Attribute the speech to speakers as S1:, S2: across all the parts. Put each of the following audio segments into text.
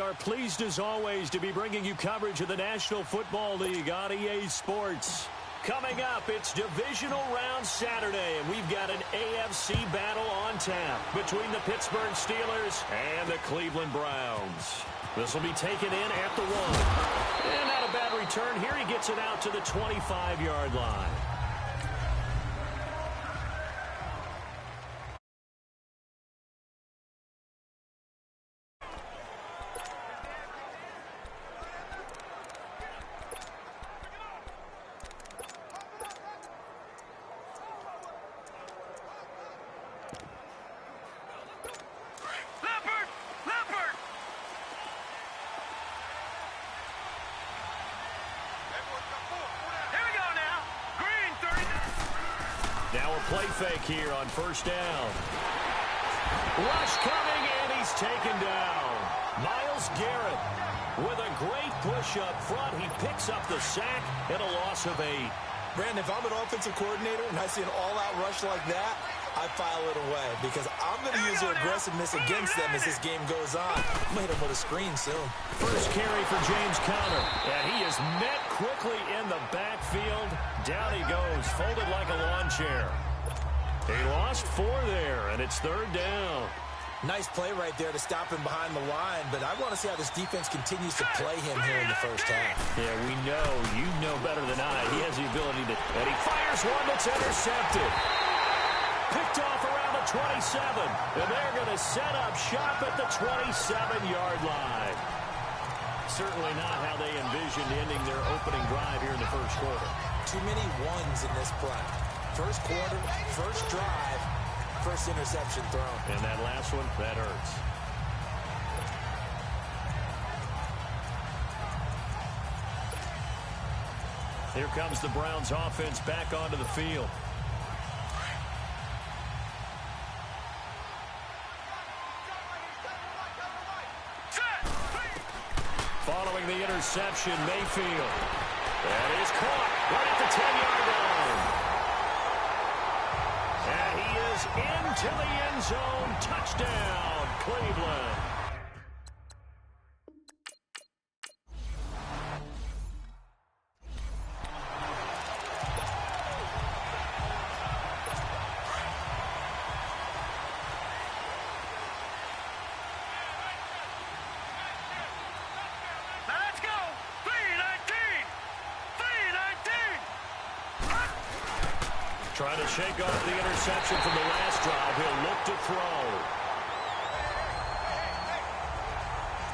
S1: are pleased as always to be bringing you coverage of the National Football League on EA Sports. Coming up, it's Divisional Round Saturday, and we've got an AFC battle on tap between the Pittsburgh Steelers and the Cleveland Browns. This will be taken in at the 1. And not a bad return here. He gets it out to the 25-yard line. Now a play fake here on first down. Rush coming, and he's taken down. Myles Garrett with a great push up front. He picks up the sack and a loss of 8.
S2: Brandon, if I'm an offensive coordinator and I see an all-out rush like that, I file it away because I'm going to use their aggressiveness against them as this game goes on. I'm going to hit them with a screen soon.
S1: First carry for James Conner. And he is met quickly in the backfield. Down he goes, folded like a lawn chair. He lost 4 there, and it's third down.
S2: Nice play right there to stop him behind the line, but I want to see how this defense continues to play him here in the first half.
S1: Yeah, we know. You know better than I. He has the ability to... And he fires one that's intercepted. Picked off around the 27. And they're going to set up shop at the 27-yard line. Certainly not how they envisioned ending their opening drive here in the first quarter.
S2: Too many ones in this play. First quarter, first drive, first interception thrown.
S1: And that last one, that hurts. Here comes the Browns offense back onto the field. Following the interception, Mayfield. That is caught right at the 10-yard line. And he is into the end zone. Touchdown, Cleveland. Trying to shake off the interception from the last drive. He'll look to throw.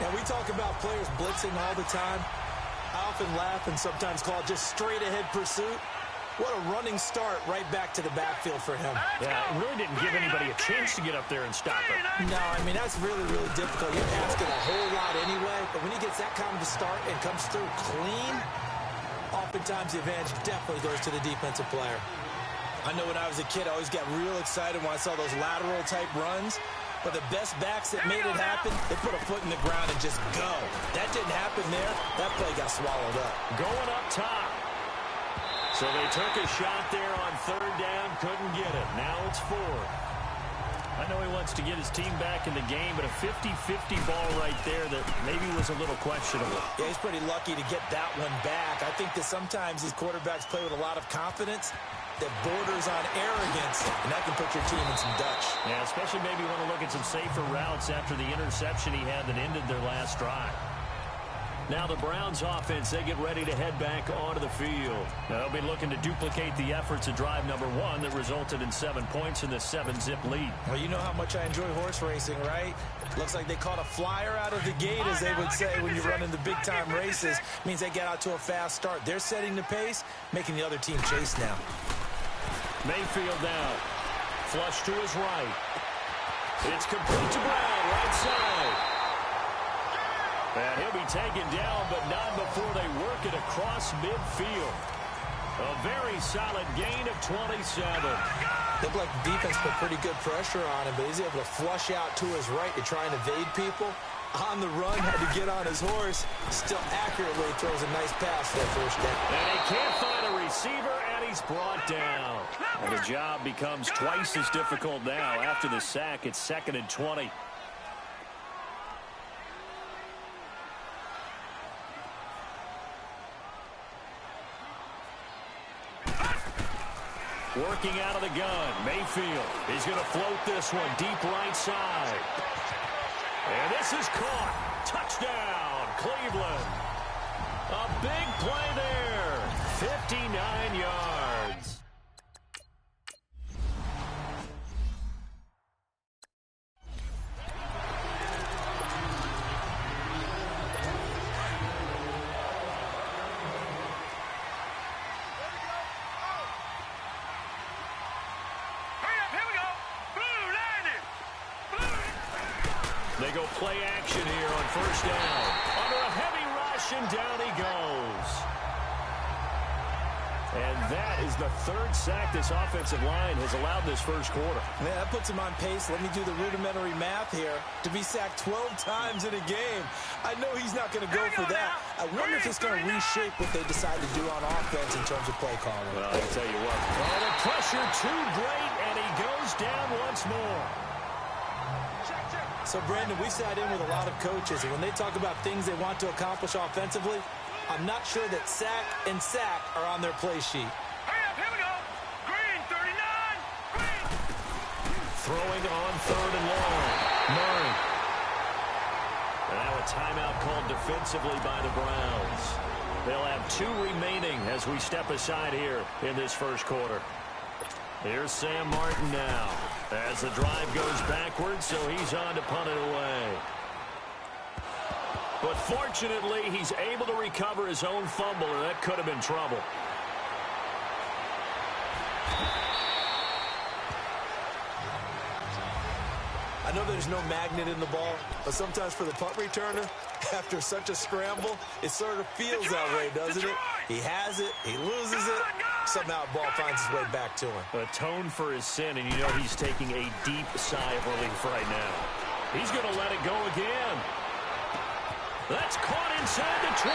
S2: Now, we talk about players blitzing all the time. I often laugh and sometimes call it just straight-ahead pursuit. What a running start right back to the backfield for him.
S1: Yeah, it really didn't give anybody a chance to get up there and stop him.
S2: No, I mean, that's really, really difficult. You're asking a whole lot anyway, but when he gets that kind of a start and comes through clean, oftentimes the advantage definitely goes to the defensive player. I know when I was a kid, I always got real excited when I saw those lateral-type runs. But the best backs that made it happen, they put a foot in the ground and just go. That didn't happen there. That play got swallowed up.
S1: Going up top. So they took a shot there on third down, couldn't get it. Now it's 4. I know he wants to get his team back in the game, but a 50-50 ball right there that maybe was a little questionable.
S2: Yeah, he's pretty lucky to get that one back. I think that sometimes these quarterbacks play with a lot of confidence that borders on arrogance, and that can put your team in some Dutch.
S1: Yeah, especially maybe want to look at some safer routes after the interception he had that ended their last drive. Now the Browns offense, they get ready to head back onto the field. Now they'll be looking to duplicate the efforts of drive number 1 that resulted in 7 points in the 7-zip lead.
S2: Well, you know how much I enjoy horse racing, right? Looks like they caught a flyer out of the gate, as they would say when you're running the big-time races. Means they get out to a fast start. They're setting the pace, making the other team chase now.
S1: Mayfield now. Flush to his right. It's complete to Brown, right side. And he'll be taken down, but not before they work it across midfield. A very solid gain of 27.
S2: Looked like the defense put pretty good pressure on him, but he's able to flush out to his right to try and evade people. On the run, had to get on his horse. Still accurately throws a nice pass for that first down.
S1: And he can't find a receiver, and he's brought down. And the job becomes twice as difficult now. After the sack, it's 2nd and 20. Working out of the gun, Mayfield. He's going to float this one deep right side. And this is caught. Touchdown, Cleveland. A big play there. 59 yards. They go play action here on first down. Under a heavy rush, and down he goes. And that is the third sack this offensive line has allowed this first quarter.
S2: Man, that puts him on pace. Let me do the rudimentary math here. To be sacked 12 times in a game. I know he's not going to go for that. I wonder if it's going to reshape what they decide to do on offense in terms of play calling.
S1: Well, I'll tell you what. Oh, the pressure too great, and he goes down once more.
S2: So, Brandon, we sat in with a lot of coaches, and when they talk about things they want to accomplish offensively, I'm not sure that sack and sack are on their play sheet.
S3: Here we go. Green, 39. Green.
S1: Throwing on third and long. Murray. And now a timeout called defensively by the Browns. They'll have 2 remaining as we step aside here in this first quarter. Here's Sam Martin now as the drive goes backwards, so he's on to punt it away. But fortunately, he's able to recover his own fumble, or that could have been trouble.
S2: I know there's no magnet in the ball, but sometimes for the punt returner, after such a scramble, it sort of feels that way, doesn't it? He has it, he loses it, somehow the ball finds its way back to him.
S1: Atone for his sin, and you know he's taking a deep sigh of relief right now. He's going to let it go again. That's caught inside the 20.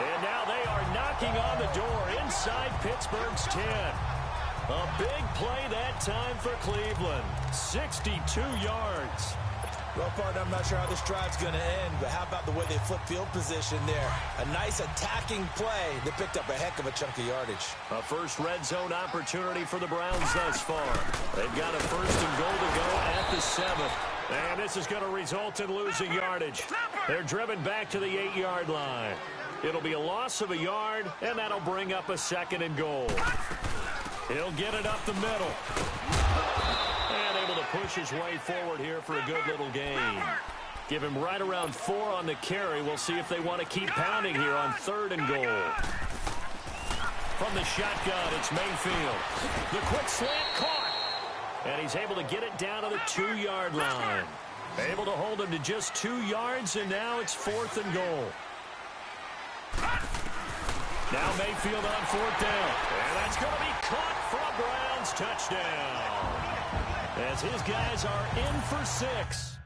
S1: And now they are knocking on the door inside Pittsburgh's 10. A big play that time for Cleveland. 62 yards.
S2: Well, partner, I'm not sure how this drive's going to end, but how about the way they flip field position there? A nice attacking play that picked up a heck of a chunk of yardage.
S1: A first red zone opportunity for the Browns thus far. They've got a first and goal to go at the 7th. And this is going to result in losing yardage. They're driven back to the 8-yard line. It'll be a loss of a yard, and that'll bring up a 2nd and goal. He'll get it up the middle. And able to push his way forward here for a good little gain. Give him right around 4 on the carry. We'll see if they want to keep pounding here on 3rd and goal. From the shotgun, it's Mayfield. The quick slant caught. And he's able to get it down to the 2-yard line. Able to hold him to just 2 yards, and now it's 4th and goal. Now Mayfield on 4th down. And that's going to be caught for a Browns touchdown. As his guys are in for 6.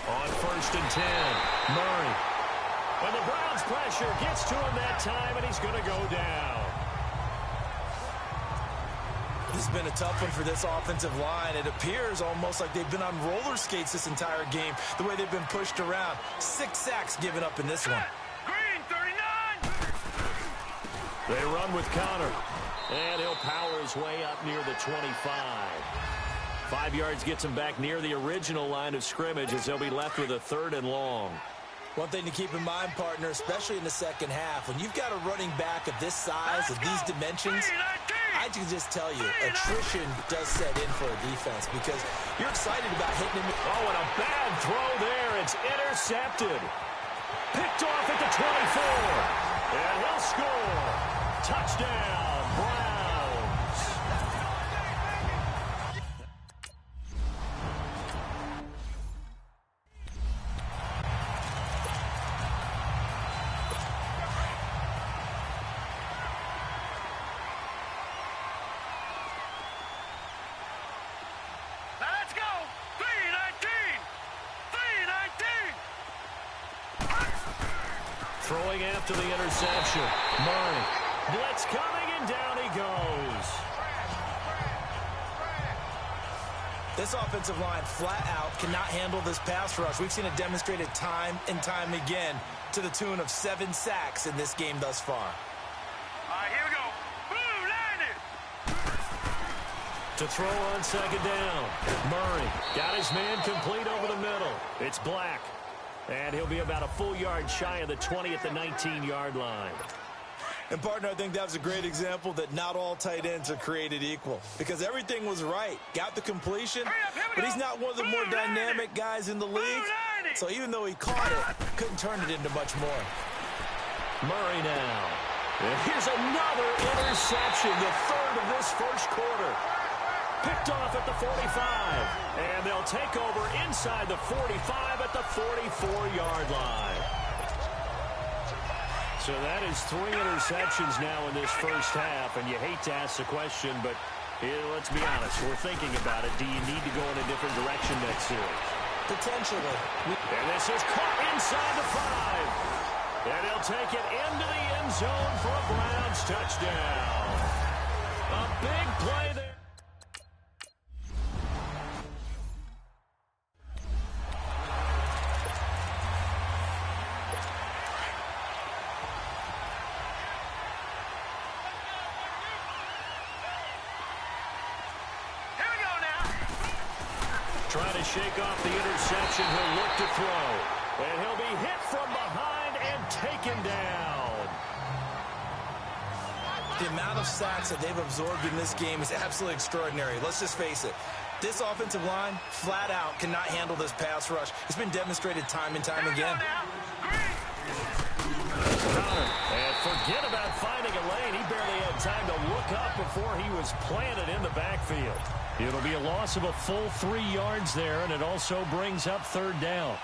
S1: On 1st and 10, Murray. And the Browns pressure gets to him that time, and he's going to go down.
S2: This has been a tough one for this offensive line. It appears almost like they've been on roller skates this entire game, the way they've been pushed around. 6 sacks given up in this one.
S3: Green, 39.
S1: They run with Connor, and he'll power his way up near the 25. 5 yards gets him back near the original line of scrimmage as they'll be left with a 3rd and long.
S2: One thing to keep in mind, partner, especially in the second half, when you've got a running back of this size, of these dimensions, I can just tell you, attrition does set in for a defense because you're excited about hitting him.
S1: Oh, and a bad throw there. It's intercepted. Picked off at the 24. And he'll score. Touchdown, Browns.
S3: Let's go. 319. 319.
S1: Throwing after the interception. Murray. Blitz coming, and down he goes.
S2: This offensive line flat out cannot handle this pass rush. We've seen it demonstrated time and time again to the tune of 7 sacks in this game thus far.
S3: All right, here we go. Boom, landed.
S1: To throw on second down. Murray got his man complete over the middle. It's Black. And he'll be about a full yard shy of the 20 at the 19-yard line.
S2: And, partner, I think that was a great example that not all tight ends are created equal. Because everything was right. Got the completion, but he's not one of the more dynamic guys in the league. So even though he caught it, couldn't turn it into much more.
S1: Murray now. And here's another interception, the third of this first quarter. Picked off at the 45. And they'll take over inside the 45 at the 44-yard line. So that is 3 interceptions now in this first half, and you hate to ask the question, but let's be honest, we're thinking about it. Do you need to go in a different direction next series?
S2: Potentially.
S1: And this is caught inside the 5. And he'll take it into the end zone for a Browns touchdown. A big play there. Trying to shake off the interception. He'll look to throw. And he'll be hit from behind and taken down.
S2: The amount of sacks that they've absorbed in this game is absolutely extraordinary. Let's just face it. This offensive line, flat out, cannot handle this pass rush. It's been demonstrated time and time again.
S1: And forget about finding a lane. He barely had time to look up before he was planted in the backfield. It'll be a loss of a full 3 yards there, and it also brings up third down.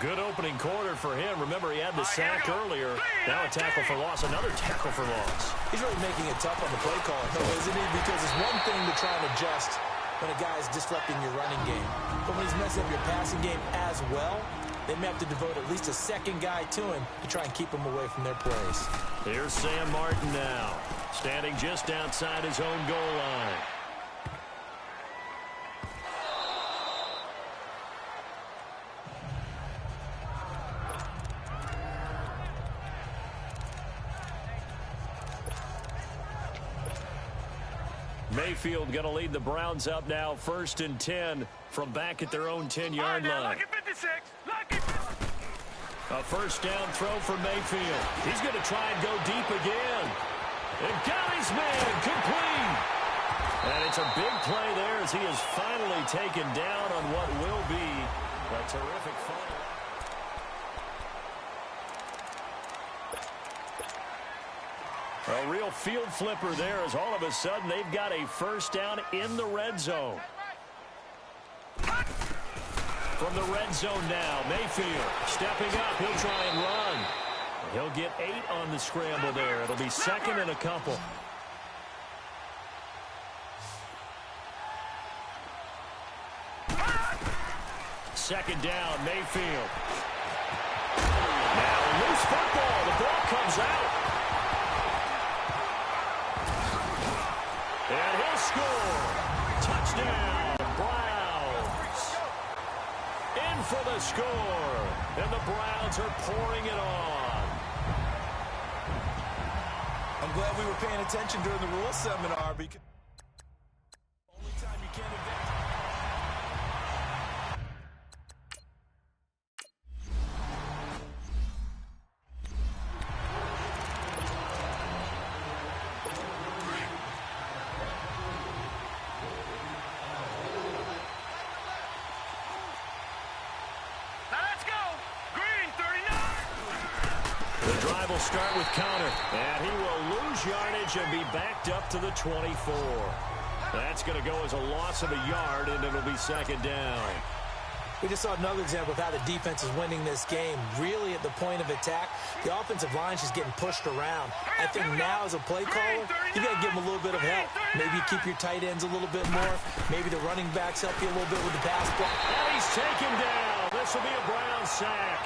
S1: Good opening quarter for him. Remember, he had the sack earlier. Now a tackle for loss, another tackle for loss.
S2: He's really making it tough on the play caller, though, isn't he? Because it's one thing to try and adjust when a guy is disrupting your running game. But when he's messing up your passing game as well, they may have to devote at least a second guy to him to try and keep him away from their plays.
S1: Here's Sam Martin now, standing just outside his own goal line. Mayfield going to lead the Browns up now, 1st and 10 from back at their own 10-yard line.
S3: Lucky 56. Lucky 56.
S1: A first down throw for Mayfield. He's going to try and go deep again. And got his man complete. And it's a big play there as he is finally taken down on what will be a terrific final. A real field flipper there as all of a sudden they've got a first down in the red zone. From the red zone now, Mayfield stepping up. He'll try and run. He'll get 8 on the scramble there. It'll be 2nd and a couple. Second down, Mayfield. Now loose football. The ball comes out. And he'll score. Touchdown, Browns. In for the score. And the Browns are pouring it on.
S2: I'm glad we were paying attention during the rule seminar because only time you can advance.
S1: Start with counter, and he will lose yardage and be backed up to the 24. That's going to go as a loss of a yard, and it'll be 2nd down.
S2: We just saw another example of how the defense is winning this game. Really at the point of attack, the offensive line is just getting pushed around. I think now as a play caller, you got to give them a little bit of help. Maybe you keep your tight ends a little bit more. Maybe the running backs help you a little bit with the pass block.
S1: And he's taken down. This will be a Browns sack.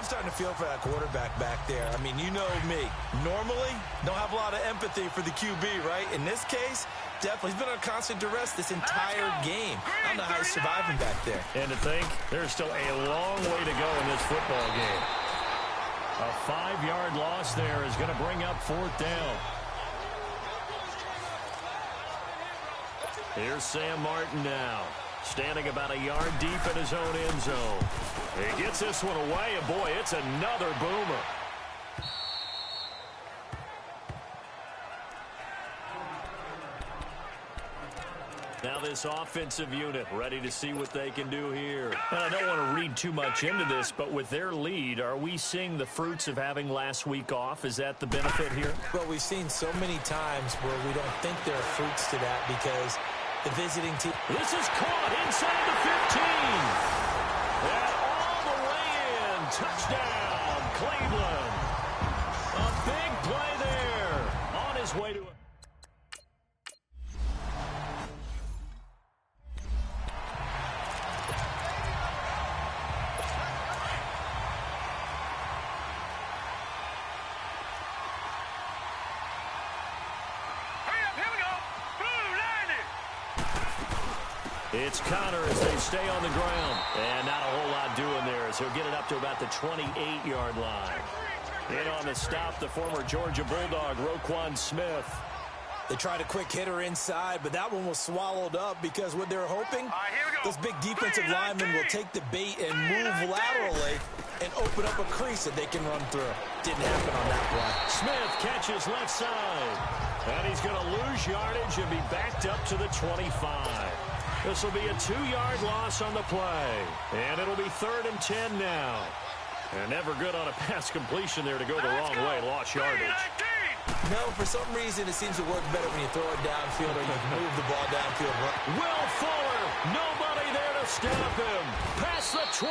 S2: starting to feel for that quarterback back there. I mean, you know me. Normally, don't have a lot of empathy for the QB, right? In this case, definitely. He's been on constant duress this entire game. I don't know how he's surviving back there.
S1: And to think, there's still a long way to go in this football game. A 5-yard loss there is going to bring up 4th down. Here's Sam Martin now, standing about a yard deep in his own end zone. He gets this one away, and boy, it's another boomer. Now this offensive unit ready to see what they can do here. And I don't want to read too much into this, but with their lead, are we seeing the fruits of having last week off? Is that the benefit here?
S2: Well, we've seen so many times where we don't think there are fruits to that because the visiting team.
S1: This is caught inside the 15. And all the way in. Touchdown, Cleveland. A big play there. On his way to a... It's Connor as they stay on the ground. And not a whole lot doing there as he'll get it up to about the 28-yard line. In on the stop, the former Georgia Bulldog, Roquan Smith.
S2: They tried a quick hitter inside, but that one was swallowed up because what they're hoping, those big defensive linemen will take the bait and move laterally and open up a crease that they can run through. Didn't happen on that play.
S1: Smith catches left side. And he's going to lose yardage and be backed up to the 25. This will be a 2-yard loss on the play. And it'll be 3rd and 10 now. And never good on a pass completion there to go the wrong way. Lost yardage.
S2: No, for some reason, it seems to work better when you throw it downfield or you can move the ball downfield.
S1: Will Fuller, nobody there to stop him. Past the 20.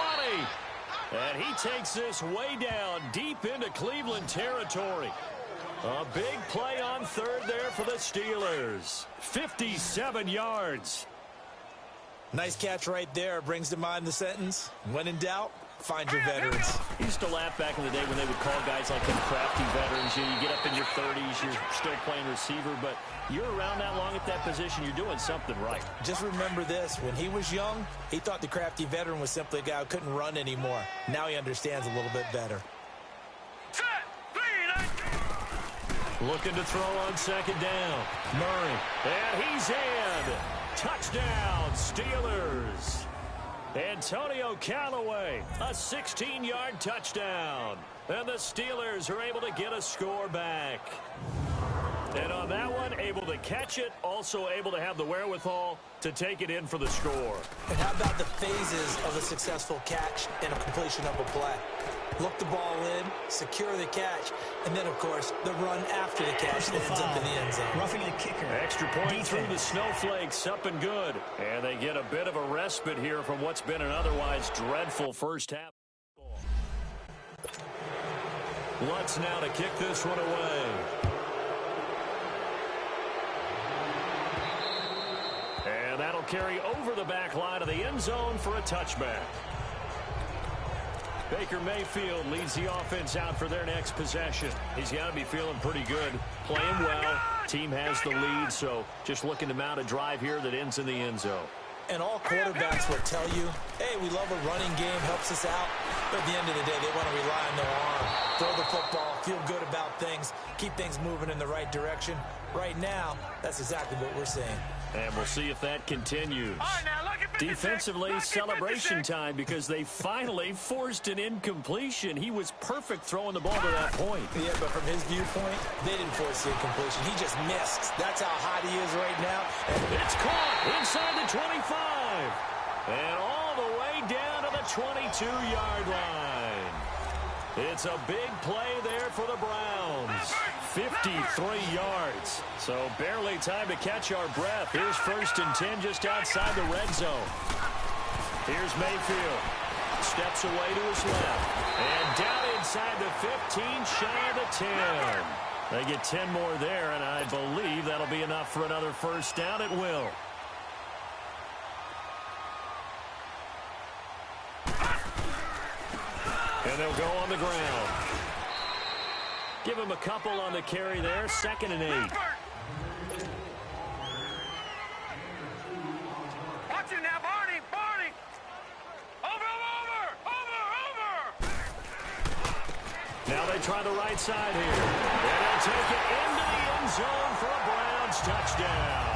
S1: And he takes this way down deep into Cleveland territory. A big play on 3rd there for the Steelers. 57 yards.
S2: Nice catch right there. Brings to mind the sentence, when in doubt, find your veterans.
S1: I used to laugh back in the day when they would call guys like them crafty veterans. You get up in your 30s, you're still playing receiver, but you're around that long at that position, you're doing something right.
S2: Just remember this. When he was young, he thought the crafty veteran was simply a guy who couldn't run anymore. Now he understands a little bit better.
S1: Looking to throw on 2nd down. Murray. And he's in. Touchdown, Steelers. Antonio Callaway, a 16-yard touchdown. And the Steelers are able to get a score back. And on that one, able to catch it, also able to have the wherewithal to take it in for the score.
S2: And how about the phases of a successful catch and a completion of a play? Look the ball in, secure the catch, and then, of course, the run after the catch that ends up in the end zone.
S4: Roughing the kicker.
S1: Extra point through the snowflakes, up and good. And they get a bit of a respite here from what's been an otherwise dreadful first half. Lutz now to kick this one away. And that'll carry over the back line of the end zone for a touchback. Baker Mayfield leads the offense out for their next possession. He's got to be feeling pretty good, playing well. Team has the lead, so just looking to mount a drive here that ends in the end zone.
S2: And all quarterbacks will tell you, hey, we love a running game, helps us out. But at the end of the day, they want to rely on their arm. Throw the football, feel good about things, keep things moving in the right direction. Right now, that's exactly what we're seeing.
S1: And we'll see if that continues. Defensively, celebration time because they finally forced an incompletion. He was perfect throwing the ball to that point.
S2: Yeah, but from his viewpoint, they didn't force the incompletion. He just missed. That's how hot he is right now.
S1: It's caught inside the 25. And all the way down to the 22-yard line. It's a big play there for the Browns. 53 yards. So barely time to catch our breath. Here's 1st and 10 just outside the red zone. Here's Mayfield. Steps away to his left. And down inside the 15, shy of the 10. They get 10 more there, and I believe that'll be enough for another first down. It will. And And they'll go on the ground. Give him a couple on the carry there. 2nd and 8.
S3: Watch it now, Barney. Barney. Over.
S1: Now they try the right side here. And they'll take it into the end zone for a Browns touchdown.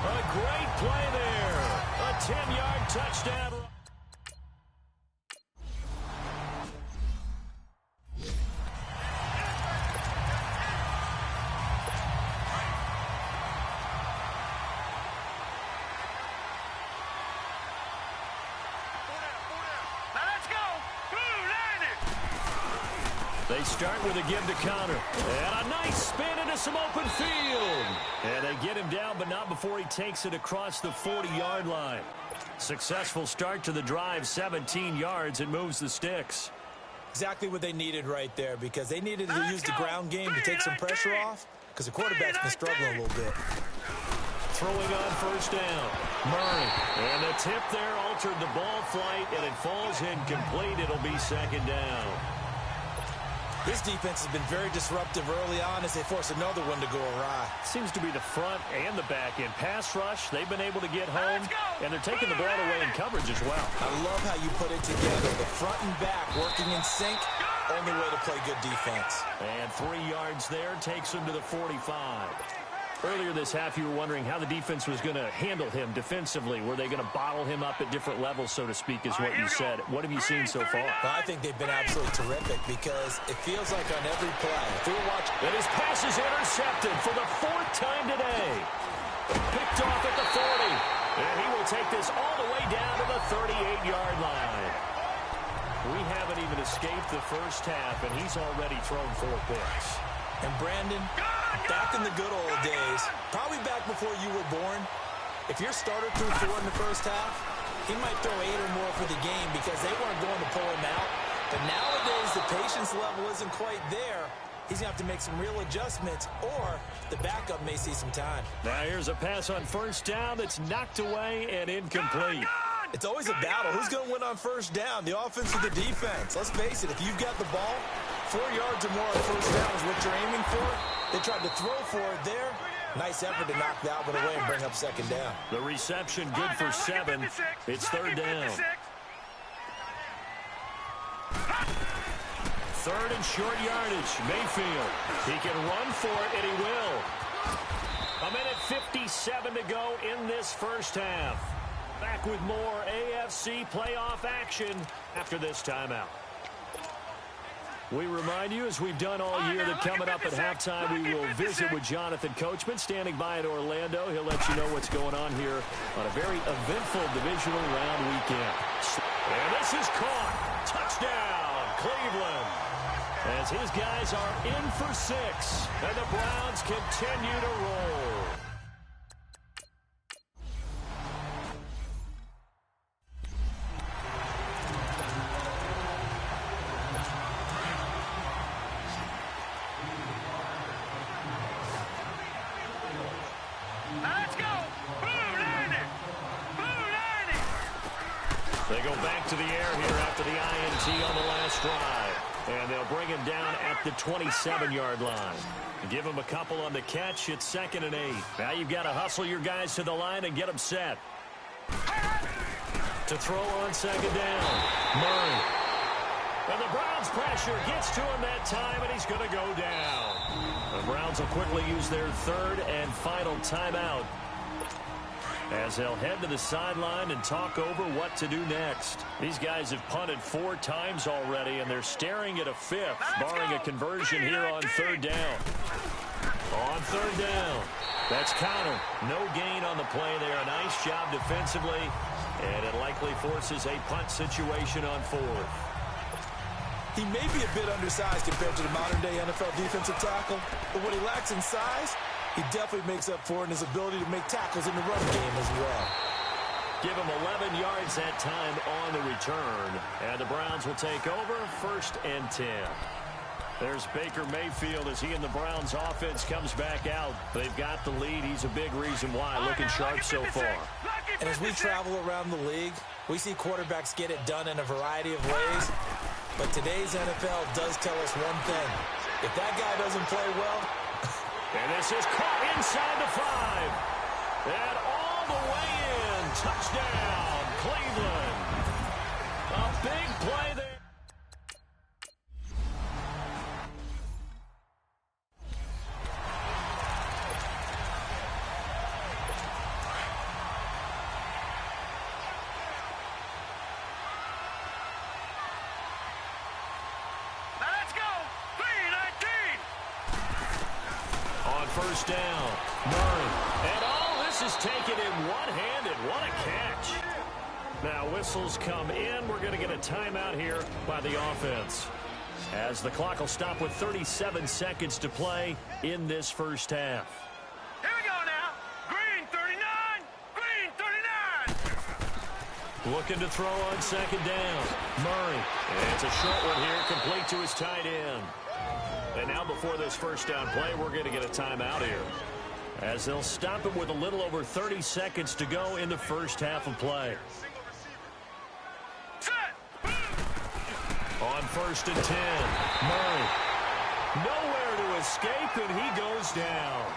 S1: A great play there. A 10-yard touchdown. They start with a give to counter. And a nice spin into some open field. And they get him down, but not before he takes it across the 40-yard line. Successful start to the drive, 17 yards, and moves the sticks.
S2: Exactly what they needed right there, because they needed to use the ground game to take some pressure off, because the quarterback's been struggling a little bit.
S1: Throwing on 1st down. Murray. And the tip there altered the ball flight, and it falls incomplete. It'll be 2nd down.
S2: This defense has been very disruptive early on as they force another one to go awry.
S1: Seems to be the front and the back end. Pass rush, they've been able to get home, and they're taking the ball away in coverage as well.
S2: I love how you put it together. The front and back working in sync, only way to play good defense.
S1: And 3 yards there takes him to the 45. Earlier this half, you were wondering how the defense was going to handle him defensively. Were they going to bottle him up at different levels, so to speak, is what you said. What have you seen so far?
S2: Well, I think they've been absolutely terrific because it feels like on every play. If we watch,
S1: and his pass is intercepted for the 4th time today. Picked off at the 40. And he will take this all the way down to the 38-yard line. We haven't even escaped the first half, and he's already thrown 4 picks.
S2: And Brandon, back in the good old days, probably back before you were born, if your starter threw 4 in the first half, he might throw 8 or more for the game because they weren't going to pull him out. But nowadays, the patience level isn't quite there. He's going to have to make some real adjustments, or the backup may see some time.
S1: Now here's a pass on 1st down that's knocked away and incomplete.
S2: It's always a battle. Who's going to win on 1st down, the offense or the defense? Let's face it, if you've got the ball, 4 yards or more on 1st down is what you're aiming for. They tried to throw for it there. Nice effort to knock that one away and bring up 2nd down.
S1: The reception good for 7. It's 3rd down. 3rd and short yardage. Mayfield. He can run for it, and he will. 1:57 to go in this 1st half. Back with more AFC playoff action after this timeout. We remind you, as we've done all year, that coming up at halftime, we will visit with Jonathan Coachman, standing by in Orlando. He'll let you know what's going on here on a very eventful divisional round weekend. And this is caught. Touchdown, Cleveland. As his guys are in for 6, and the Browns continue to roll. They go back to the air here after the INT on the last drive. And they'll bring him down at the 27-yard line. Give him a couple on the catch. It's 2nd and 8. Now you've got to hustle your guys to the line and get them set. To throw on 2nd down. Murray. And the Browns pressure gets to him that time, and he's going to go down. The Browns will quickly use their 3rd and final timeout, as they'll head to the sideline and talk over what to do next. These guys have punted 4 times already, and they're staring at a 5th, barring a conversion here on 3rd down. On 3rd down, that's counter. No gain on the play there. A nice job defensively, and it likely forces a punt situation on 4th.
S2: He may be a bit undersized compared to the modern-day NFL defensive tackle, but what he lacks in size, he definitely makes up for it in his ability to make tackles in the run game as well.
S1: Give him 11 yards that time on the return. And the Browns will take over 1st and 10. There's Baker Mayfield as he and the Browns offense comes back out. They've got the lead. He's a big reason why. Looking sharp so far.
S2: And as we travel around the league, we see quarterbacks get it done in a variety of ways. But today's NFL does tell us one thing. If that guy doesn't play well...
S1: And this is caught inside the 5. And all the way in. Touchdown, Cleveland. A big play there. First down, Murray. And all this is taken in one-handed. What a catch. Now whistles come in. We're going to get a timeout here by the offense, as the clock will stop with 37 seconds to play in this first half.
S3: Here we go now. Green 39. Green 39.
S1: Looking to throw on second down. Murray. And it's a short one here, complete to his tight end. And now before this first down play, we're going to get a timeout here, as they'll stop him with a little over 30 seconds to go in the first half of play. On first and 10, Murray. Nowhere to escape, and he goes down.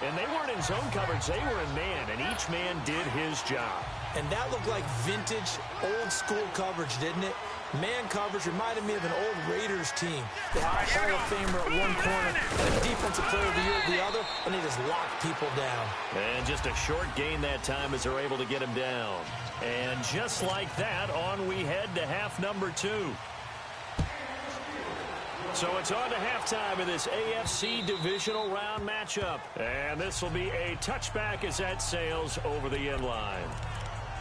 S1: And they weren't in zone coverage. They were in man, and each man did his job.
S2: And that looked like vintage, old-school coverage, didn't it? Man coverage reminded me of an old Raiders team. They had a Hall of Famer at one corner and a defensive player of the year at the other, and they just locked people down.
S1: And just a short gain that time as they're able to get him down. And just like that, on we head to half number 2. So it's on to halftime in this AFC divisional round matchup. And this will be a touchback as that sails over the end line.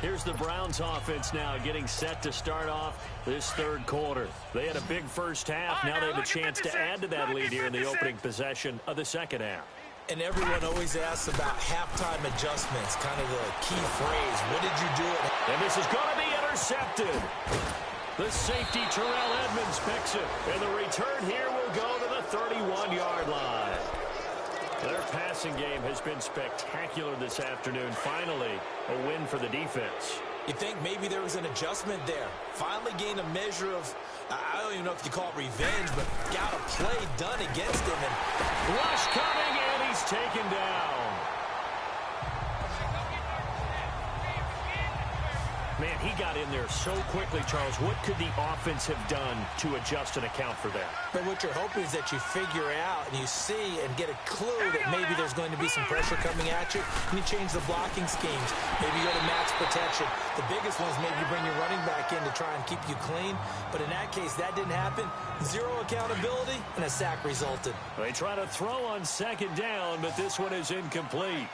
S1: Here's the Browns offense now getting set to start off this third quarter. They had a big first half. Now they have a chance to add to that lead here in the opening possession of the second half.
S2: And everyone always asks about halftime adjustments, kind of the key phrase. What did you do?
S1: And this is going to be intercepted. The safety, Terrell Edmonds, picks it. And the return here will go to the 31-yard line. Their passing game has been spectacular this afternoon. Finally, a win for the defense.
S2: You think maybe there was an adjustment there. Finally gained a measure of, I don't even know if you call it revenge, but got a play done against him. And
S1: rush coming, and he's taken down. Man, he got in there so quickly, Charles. What could the offense have done to adjust and account for that?
S2: But what you're hoping is that you figure out and you see and get a clue that maybe there's going to be some pressure coming at you, and you change the blocking schemes. Maybe you go to max protection. The biggest one is maybe you bring your running back in to try and keep you clean. But in that case, that didn't happen. Zero accountability, and a sack resulted.
S1: They try to throw on second down, but this one is incomplete.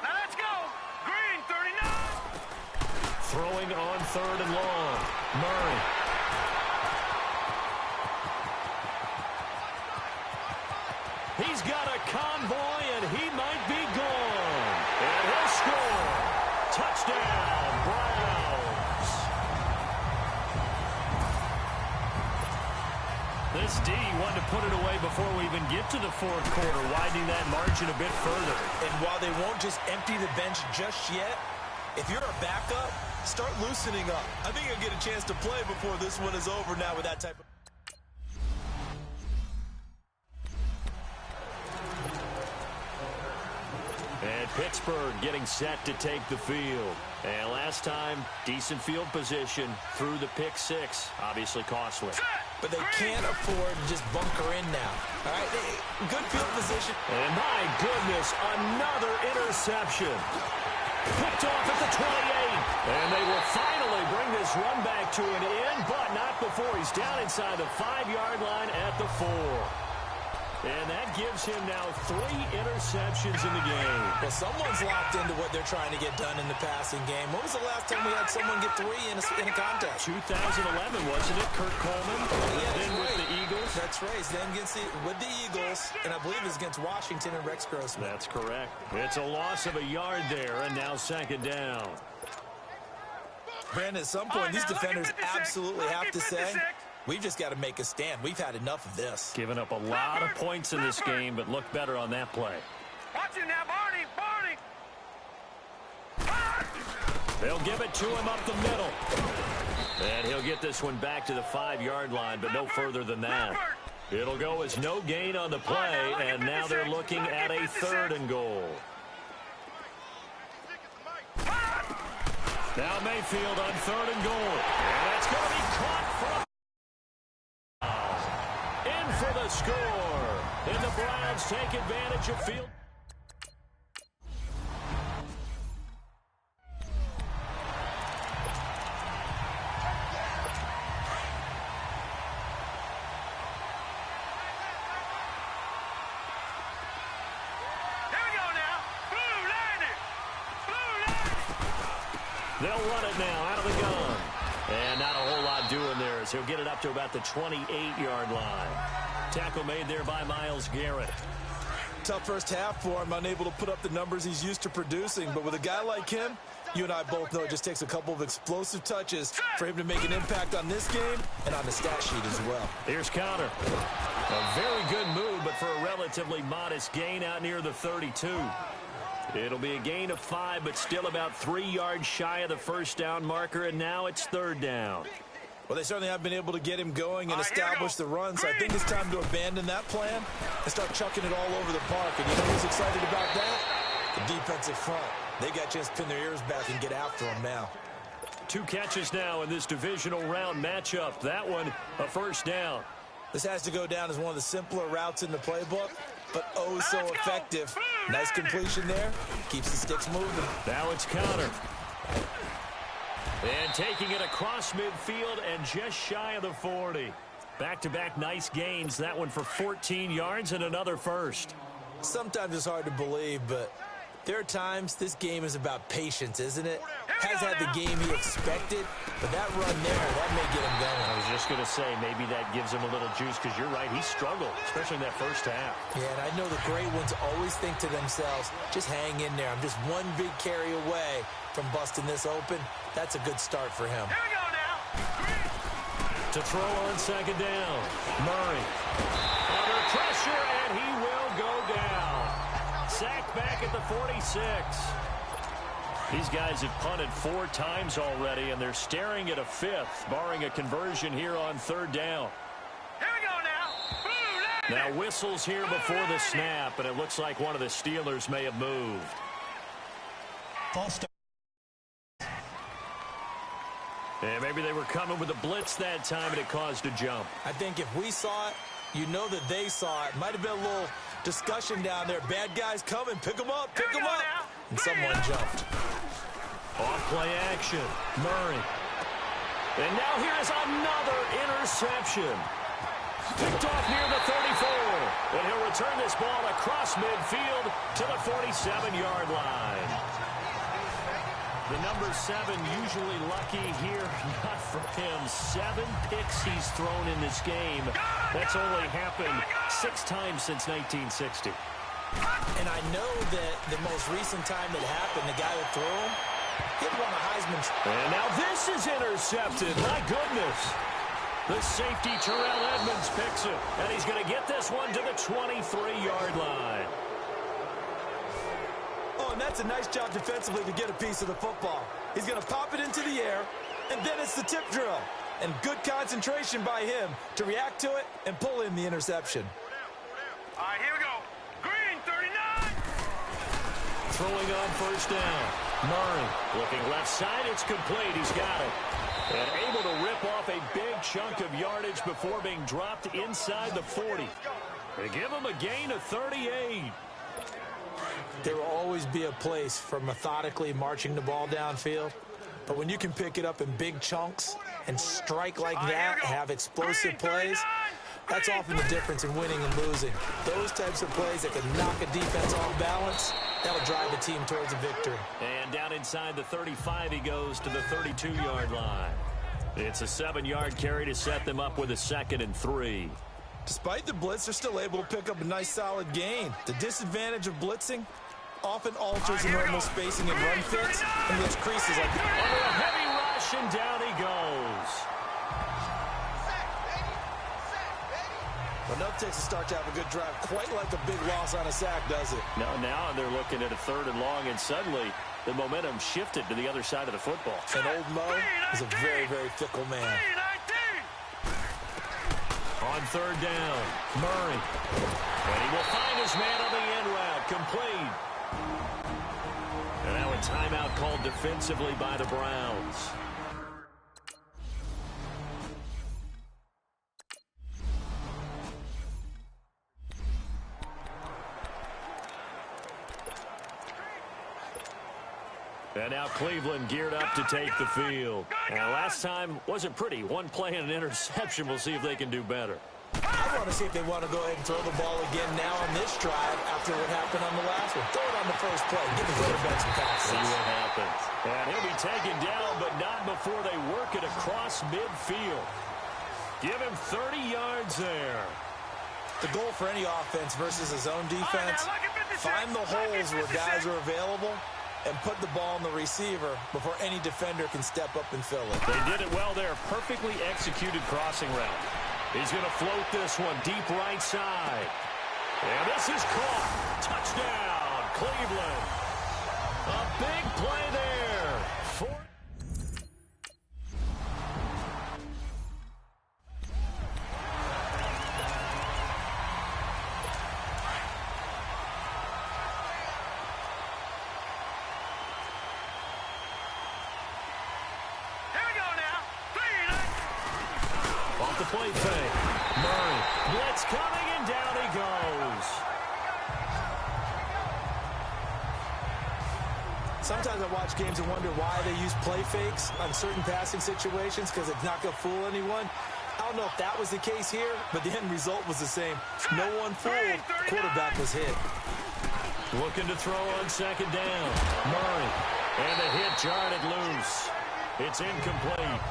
S3: Now let's go. Green 39.
S1: Throwing on third and long. Murray. He's got a convoy, and he might be gone. And he'll score. Touchdown, Browns. This D wanted to put it away before we even get to the fourth quarter, widening that margin a bit further.
S2: And while they won't just empty the bench just yet, if you're a backup, start loosening up. I think you'll get a chance to play before this one is over now with that type of...
S1: And Pittsburgh getting set to take the field. And last time, decent field position through the pick six. Obviously costly.
S2: But they can't afford to just bunker in now. All right, good field position.
S1: And my goodness, another interception. Picked off at the 28. And they will finally bring this run back to an end, but not before he's down inside the 5-yard line at the 4. And that gives him now 3 interceptions in the game.
S2: Well, someone's locked into what they're trying to get done in the passing game. When was the last time we had someone get 3 in a contest?
S1: 2011, wasn't it? Kurt Coleman. Then with the Eagles.
S2: That's right. Then with the Eagles, and I believe it's against Washington and Rex Grossman.
S1: That's correct. It's a loss of a yard there, and now second down.
S2: Brandon, at some point, these defenders absolutely have to say, we've just got to make a stand. We've had enough of this.
S1: Given up a lot of points in this game, but look better on that play.
S3: Watch it now, Barney.
S1: They'll give it to him up the middle. And he'll get this one back to the 5-yard line, but no further than that. It'll go as no gain on the play, and now they're looking at a 3rd and goal. Now Mayfield on 3rd and goal. And that's going to be caught for in for the score. And the Browns take advantage of field. They'll run it now out of the gun. And not a whole lot doing there as he'll get it up to about the 28-yard line. Tackle made there by Myles Garrett.
S2: Tough first half for him, unable to put up the numbers he's used to producing. But with a guy like him, you and I both know it just takes a couple of explosive touches for him to make an impact on this game and on the stat sheet as well.
S1: Here's Connor. A very good move, but for a relatively modest gain out near the 32. It'll be a gain of 5, but still about 3 yards shy of the first down marker, and now it's 3rd down.
S2: Well, they certainly have been able to get him going and establish the run, so I think it's time to abandon that plan and start chucking it all over the park. And you know who's excited about that? The defensive front. They got a chance to pin their ears back and get after him now.
S1: 2 catches now in this divisional round matchup. That one, a 1st down.
S2: This has to go down as one of the simpler routes in the playbook, but oh so effective. Nice completion there. Keeps the sticks moving.
S1: Now it's Connor. And taking it across midfield and just shy of the 40. Back-to-back nice gains. That one for 14 yards and another 1st.
S2: Sometimes it's hard to believe, but there are times this game is about patience, isn't it? Has had the game he expected, but that run there, that may get him going.
S1: I was just going to say, maybe that gives him a little juice, because you're right, he struggled, especially in that first half.
S2: Yeah, and I know the great ones always think to themselves, just hang in there. I'm just one big carry away from busting this open. That's a good start for him.
S3: Here we go now.
S1: To throw on 2nd down. Murray. Under pressure, and he will go down. Sacked back at the 46. These guys have punted 4 times already, and they're staring at a 5th, barring a conversion here on 3rd down.
S3: Here we go now.
S1: Now whistles here before the snap, and it looks like one of the Steelers may have moved. And maybe they were coming with a blitz that time, and it caused a jump.
S2: I think if we saw it, you know that they saw it. Might have been a little discussion down there. Bad guys coming. Pick them up. Pick them up. And someone jumped.
S1: Off play action. Murray. And now here is another interception. Picked off near the 34. And he'll return this ball across midfield to the 47-yard line. The number 7 usually lucky here. Not for him. 7 picks he's thrown in this game. That's only happened 6 times since 1960.
S2: And I know that the most recent time that happened, the guy who threw him, he had won a Heisman.
S1: And now this is intercepted. My goodness. The safety, Terrell Edmonds, picks it. And he's going to get this one to the 23-yard line.
S2: Oh, and that's a nice job defensively to get a piece of the football. He's going to pop it into the air, and then it's the tip drill. And good concentration by him to react to it and pull in the interception.
S3: All right, here we go. Green, 39.
S1: Throwing on 1st down. Murray looking left side. It's complete. He's got it. And able to rip off a big chunk of yardage before being dropped inside the 40. They give him a gain of 38.
S2: There will always be a place for methodically marching the ball downfield. But when you can pick it up in big chunks and strike like that, have explosive plays, that's often the difference in winning and losing. Those types of plays that can knock a defense off balance, that'll drive the team towards a victory.
S1: And down inside the 35, he goes to the 32-yard line. It's a 7-yard carry to set them up with a 2nd and 3.
S2: Despite the blitz, they're still able to pick up a nice solid gain. The disadvantage of blitzing often alters the normal spacing and run fits and leaves creases like that.
S1: Under a heavy rush, and down he goes.
S2: Enough takes to start to have a good drive, quite like a big loss on a sack, does it?
S1: Now they're looking at a 3rd and long, and suddenly the momentum shifted to the other side of the football.
S2: And old Mo is a very, very fickle man.
S1: On 3rd down, Murray. And he will find his man on the end route, complete. And now a timeout called defensively by the Browns. And now Cleveland geared up to take the field. And last time wasn't pretty. One play and an interception. We'll see if they can do better.
S2: I want to see if they want to go ahead and throw the ball again now on this drive after what happened on the last one. Throw it on the first play. Give the quarterback some confidence.
S1: See what happens. And he'll be taken down, but not before they work it across midfield. Give him 30 yards there.
S2: The goal for any offense versus his own defense, find the holes where guys are available and put the ball on the receiver before any defender can step up and fill it.
S1: They did it well there. Perfectly executed crossing route. He's going to float this one deep right side. And this is caught. Touchdown, Cleveland. A big play there. Off the play fake. Murray. Blitz coming, and down he goes.
S2: Sometimes I watch games and wonder why they use play fakes on certain passing situations because it's not going to fool anyone. I don't know if that was the case here, but the end result was the same. No one fooled. The quarterback was hit.
S1: Looking to throw on 2nd down. Murray. And the hit jarred it loose. It's incomplete.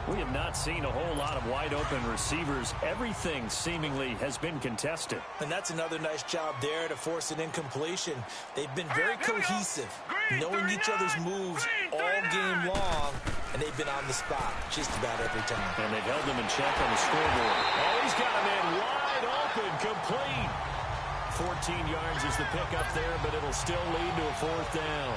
S1: We have not seen a whole lot of wide-open receivers. Everything seemingly has been contested.
S2: And that's another nice job there to force an incompletion. They've been very cohesive, knowing each other's moves all game long, and they've been on the spot just about every time.
S1: And they've held them in check on the scoreboard. Oh, he's got a man wide open, complete. 14 yards is the pickup there, but it'll still lead to a 4th down.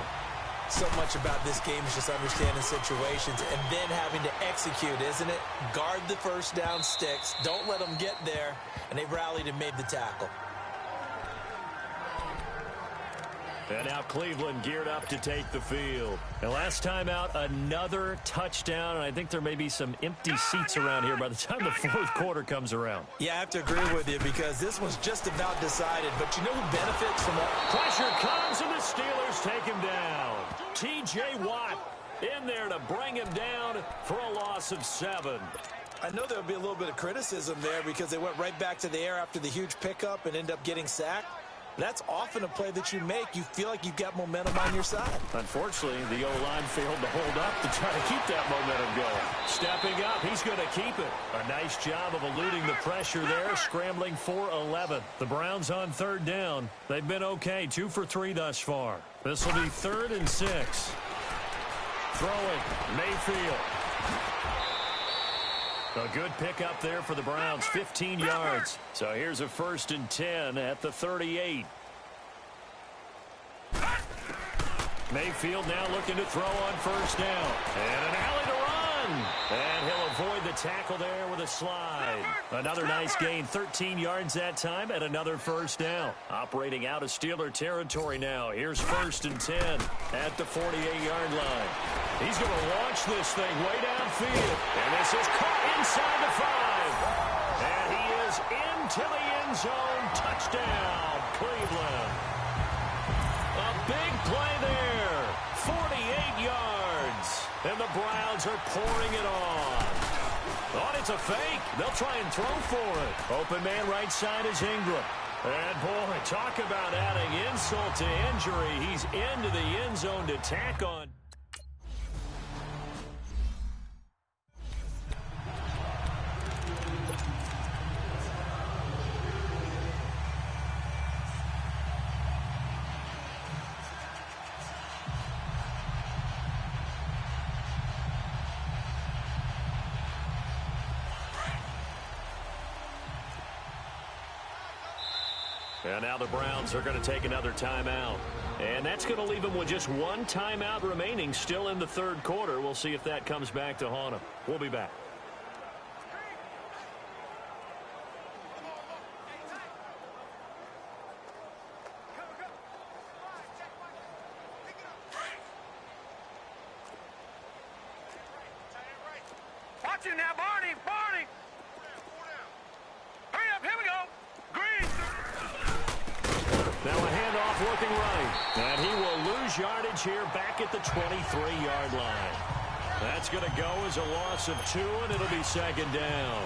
S2: So much about this game is just understanding situations and then having to execute, isn't it? Guard the first down sticks. Don't let them get there. And they rallied and made the tackle.
S1: And now Cleveland geared up to take the field. And last time out, another touchdown. And I think there may be some empty seats around here by the time the 4th quarter comes around.
S2: Yeah, I have to agree with you because this was just about decided. But you know who benefits from all...
S1: Pressure comes and the Steelers take him down. T.J. Watt in there to bring him down for a loss of 7.
S2: I know there'll be a little bit of criticism there because they went right back to the air after the huge pickup and end up getting sacked. That's often a play that you make. You feel like you've got momentum on your side.
S1: Unfortunately, the O-line failed to hold up to try to keep that momentum going. Stepping up, he's going to keep it. A nice job of eluding the pressure there, scrambling for 11. The Browns on 3rd down. They've been okay, 2 for 3 thus far. This will be 3rd and 6. Throwing, Mayfield. A good pickup there for the Browns, 15 yards. So here's a 1st and 10 at the 38. Mayfield now looking to throw on 1st down. And an alley to run. And he'll avoid the tackle there with a slide. Another nice gain, 13 yards that time, and another 1st down. Operating out of Steeler territory now. Here's 1st and 10 at the 48-yard line. He's going to launch this thing way downfield. And this is caught inside the 5. And he is into the end zone. Touchdown, Cleveland. A big play there. 48 yards. And the Browns are pouring it on. Oh, it's a fake. They'll try and throw for it. Open man right side is Ingram. And, boy, talk about adding insult to injury. He's into the end zone to tack on. And now the Browns are going to take another timeout. And that's going to leave them with just one timeout remaining still in the third quarter. We'll see if that comes back to haunt them. We'll be back.
S3: Watch it now, Barney. Barney. Hurry up. Here we go. Green.
S1: Now a handoff looking right. And he will lose yardage here back at the 23-yard line. That's going to go as a loss of 2, and it'll be second down.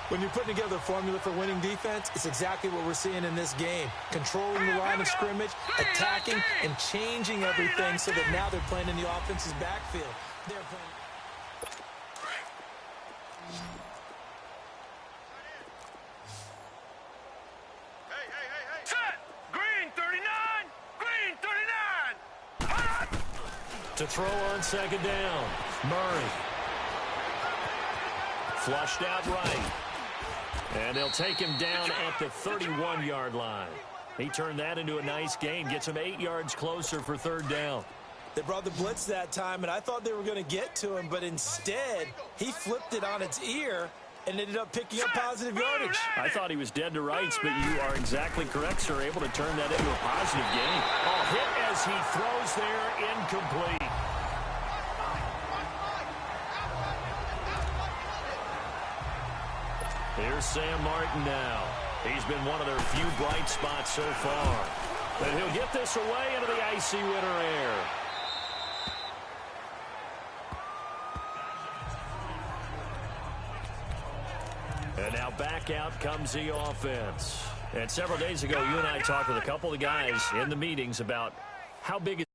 S2: When you're putting together a formula for winning defense, it's exactly what we're seeing in this game. Controlling the line of scrimmage, attacking, and changing everything so that now they're playing in the offense's backfield. They're playing...
S3: Set. Green 39. Green 39.
S1: To throw on second down. Murray. Flushed out right. And they'll take him down at the 31-yard line. He turned that into a nice gain. Gets him 8 yards closer for third down.
S2: They brought the blitz that time, and I thought they were going to get to him, but instead, he flipped it on its ear and ended up picking up positive yardage.
S1: I thought he was dead to rights, but you are exactly correct, sir. Able to turn that into a positive gain. Oh, hit as he throws there, incomplete. Here's Sam Martin now. He's been one of their few bright spots so far. But he'll get this away into the icy winter air. And now back out comes the offense. And several days ago, you and I talked with a couple of guys in the meetings about how big it is.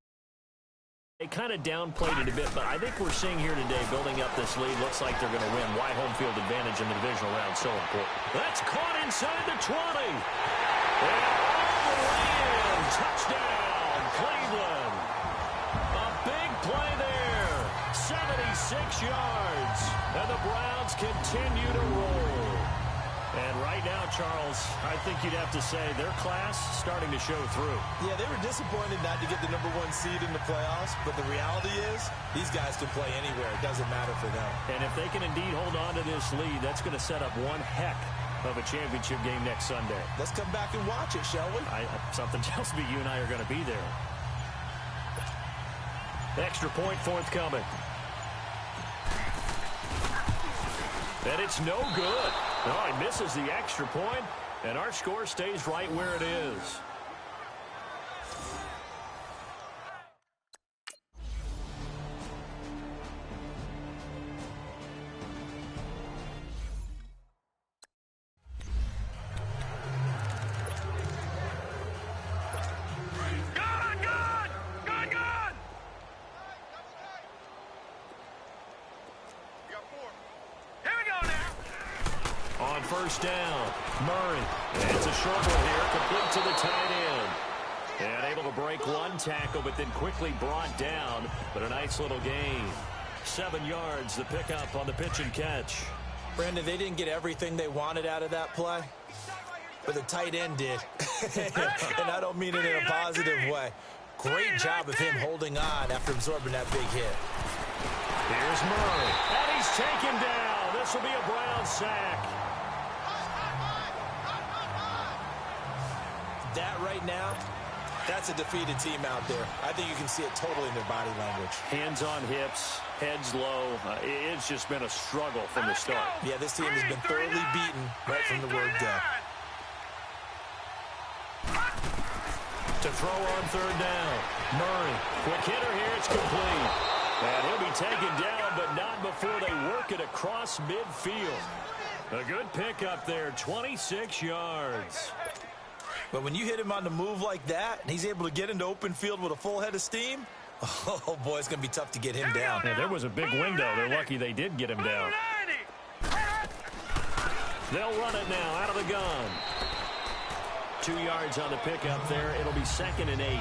S1: They kind of downplayed it a bit, but I think we're seeing here today, building up this lead, looks like they're going to win. Why home field advantage in the divisional round so important. That's caught inside the 20. And all the way in. Touchdown, Cleveland. A big play there. 76 yards. And the Browns continue to roll. And right now, Charles, I think you'd have to say their class starting to show through.
S2: Yeah, they were disappointed not to get the #1 seed in the playoffs, but the reality is these guys can play anywhere. It doesn't matter for them.
S1: And if they can indeed hold on to this lead, that's going to set up one heck of a championship game next Sunday.
S2: Let's come back and watch it, shall we?
S1: Something tells me you and I are going to be there. Extra point forthcoming. And it's no good. No, he misses the extra point, and our score stays right where it is. On first down, Murray. And it's a short one here, complete to the tight end. And able to break one tackle, but then quickly brought down. But a nice little gain. 7 yards, the pickup on the pitch and catch.
S2: Brandon, they didn't get everything they wanted out of that play, but the tight end did. And I don't mean it in a positive way. Great job of him holding on after absorbing that big hit.
S1: Here's Murray. And he's taken down. This will be a Brown sack.
S2: That right now, that's a defeated team out there. I think you can see it totally in their body language.
S1: Hands on hips, heads low. It's just been a struggle from the start.
S2: Yeah, this team has been thoroughly beaten right from the word go.
S1: To throw on third down. Murray, quick hitter here, it's complete. And he'll be taken down, but not before they work it across midfield. A good pickup there, 26 yards.
S2: But when you hit him on the move like that, and he's able to get into open field with a full head of steam, oh, boy, it's going to be tough to get him down.
S1: Yeah, there was a big window. They're lucky they did get him down. They'll run it now out of the gun. 2 yards on the pickup there. It'll be 2nd and 8.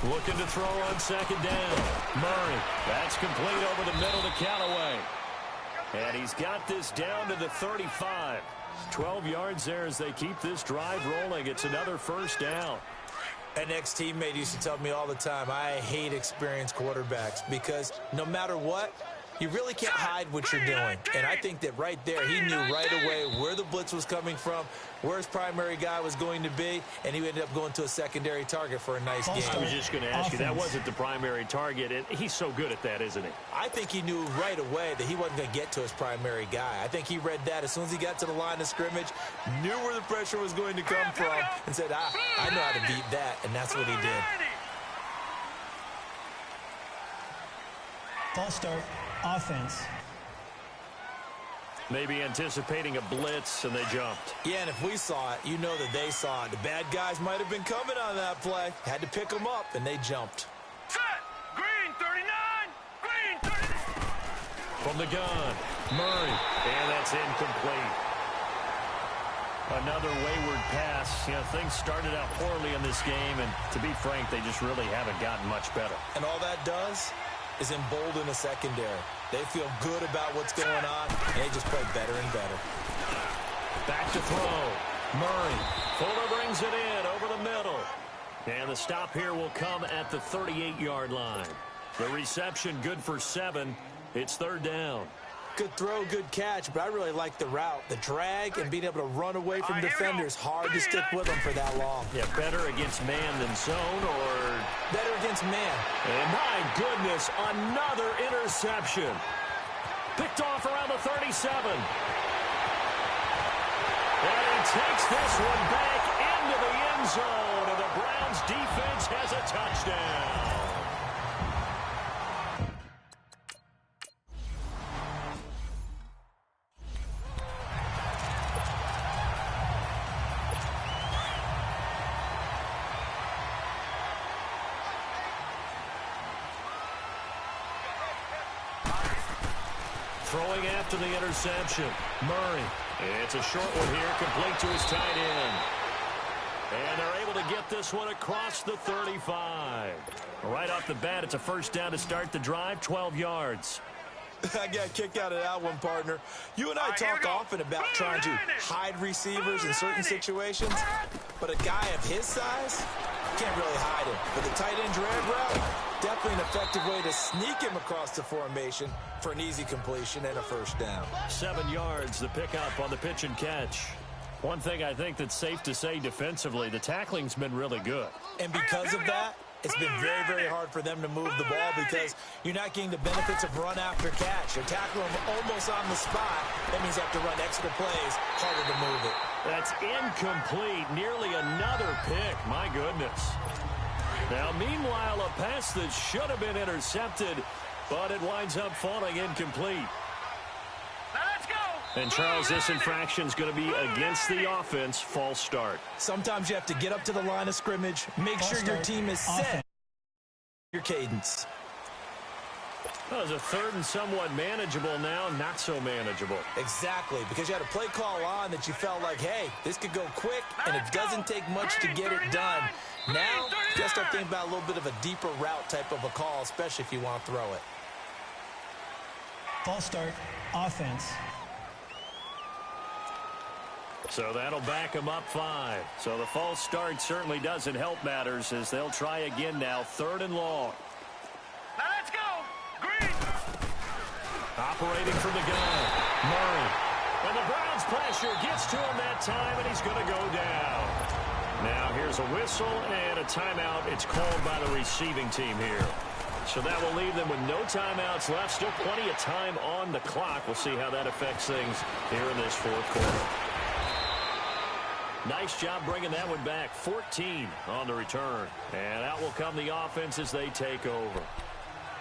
S1: Looking to throw on second down. Murray. That's complete over the middle to Callaway. And he's got this down to the 35. 12 yards there as they keep this drive rolling. It's another first down.
S2: An ex-teammate used to tell me all the time, I hate experienced quarterbacks because no matter what, you really can't hide what you're doing. And I think that right there, he knew right away where the blitz was coming from, where his primary guy was going to be, and he ended up going to a secondary target for a nice game.
S1: I was just going to ask you, that wasn't the primary target, and he's so good at that, isn't he?
S2: I think he knew right away that he wasn't going to get to his primary guy. I think he read that as soon as he got to the line of scrimmage, knew where the pressure was going to come from, and said, I know how to beat that, and that's what he did.
S4: False start, offense.
S1: Maybe anticipating a blitz, and they jumped.
S2: Yeah, and if we saw it, you know that they saw it. The bad guys might have been coming on that play. Had to pick them up, and they jumped.
S3: Set. Green 39. Green 39.
S1: From the gun, Murray. And that's incomplete. Another wayward pass. You know, things started out poorly in this game, and to be frank, they just really haven't gotten much better.
S2: And all that does is embolden the secondary. They feel good about what's going on, and they just play better and better.
S1: Back to throw. Murray. Fuller brings it in over the middle. And the stop here will come at the 38-yard line. The reception good for 7. It's third down.
S2: Good throw, good catch, but I really like the route. The drag and being able to run away from defenders, hard to stick with them for that long.
S1: Yeah, better against man than zone, or
S2: better against man.
S1: And my goodness, another interception. Picked off around the 37. And he takes this one back into the end zone, and the Browns defense has a touchdown. Throwing after the interception. Murray. It's a short one here, complete to his tight end. And they're able to get this one across the 35. Right off the bat, it's a first down to start the drive, 12 yards.
S2: I got a kick out of that one, partner. You and I talk often about trying to hide receivers in certain situations, but a guy of his size can't really hide him. But the tight end drag route, definitely an effective way to sneak him across the formation for an easy completion and a first down.
S1: 7 yards, the pickup on the pitch and catch. One thing I think that's safe to say defensively, the tackling's been really good.
S2: And because of that, it's been very, very hard for them to move the ball because you're not getting the benefits of run after catch. You're tackling them almost on the spot. That means you have to run extra plays, harder to move it.
S1: That's incomplete. Nearly another pick. My goodness. Now, meanwhile, a pass that should have been intercepted, but it winds up falling incomplete.
S3: Let's go.
S1: And, Charles, this infraction is going to be against the offense. False start.
S2: Sometimes you have to get up to the line of scrimmage, make sure your team is set, your cadence.
S1: Well, it's a third and somewhat manageable now, not so manageable.
S2: Exactly, because you had a play call on that you felt like, hey, this could go quick, and it doesn't take much to get it done. Now, you got to start thinking about a little bit of a deeper route type of a call, especially if you want to throw it.
S4: False start, offense.
S1: So that'll back them up 5. So the false start certainly doesn't help matters as they'll try again now, third and long.
S3: Let's go. Green.
S1: Operating from the gun, Murray. And the Browns pressure gets to him that time, and he's going to go down. Now here's a whistle and a timeout. It's called by the receiving team here. So that will leave them with no timeouts left. Still plenty of time on the clock. We'll see how that affects things here in this fourth quarter. Nice job bringing that one back. 14 on the return. And out will come the offense as they take over.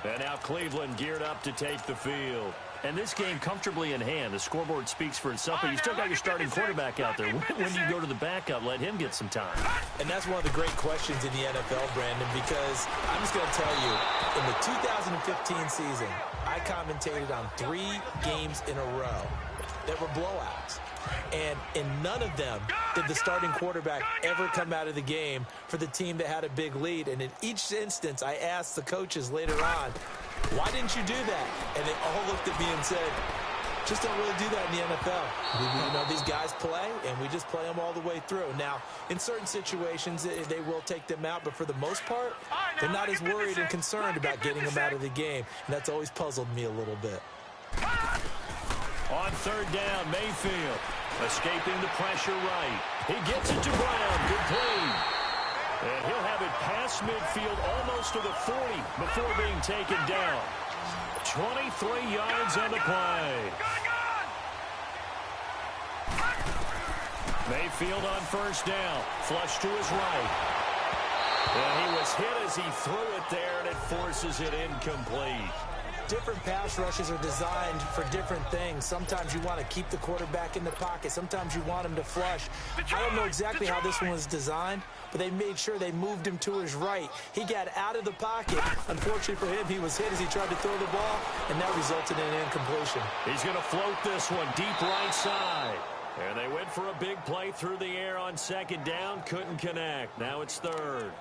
S1: And now Cleveland geared up to take the field. And this game comfortably in hand. The scoreboard speaks for itself, but you still got your starting quarterback out there. When do you go to the backup? Let him get some time.
S2: And that's one of the great questions in the NFL, Brandon, because I'm just going to tell you, in the 2015 season, I commentated on 3 games in a row that were blowouts. And in none of them did the starting quarterback ever come out of the game for the team that had a big lead. And in each instance, I asked the coaches later on, why didn't you do that? And they all looked at me and said, just don't really do that in the NFL. You know, these guys play, and we just play them all the way through. Now, in certain situations, they will take them out, but for the most part, they're not as worried and concerned about getting them out of the game. And that's always puzzled me a little bit.
S1: On third down, Mayfield escaping the pressure right. He gets it to Brown. Good play. And he'll have it past midfield almost to the 40 before being taken down. 23 yards on the play. Mayfield on first down. Flush to his right. And he was hit as he threw it there, and it forces it incomplete.
S2: Different pass rushes are designed for different things. Sometimes you want to keep the quarterback in the pocket. Sometimes you want him to flush. I don't know exactly how this one was designed, but they made sure they moved him to his right. He got out of the pocket. Unfortunately for him, he was hit as he tried to throw the ball, and that resulted in an incompletion.
S1: He's going to float this one deep right side. And they went for a big play through the air on second down. Couldn't connect. Now it's third.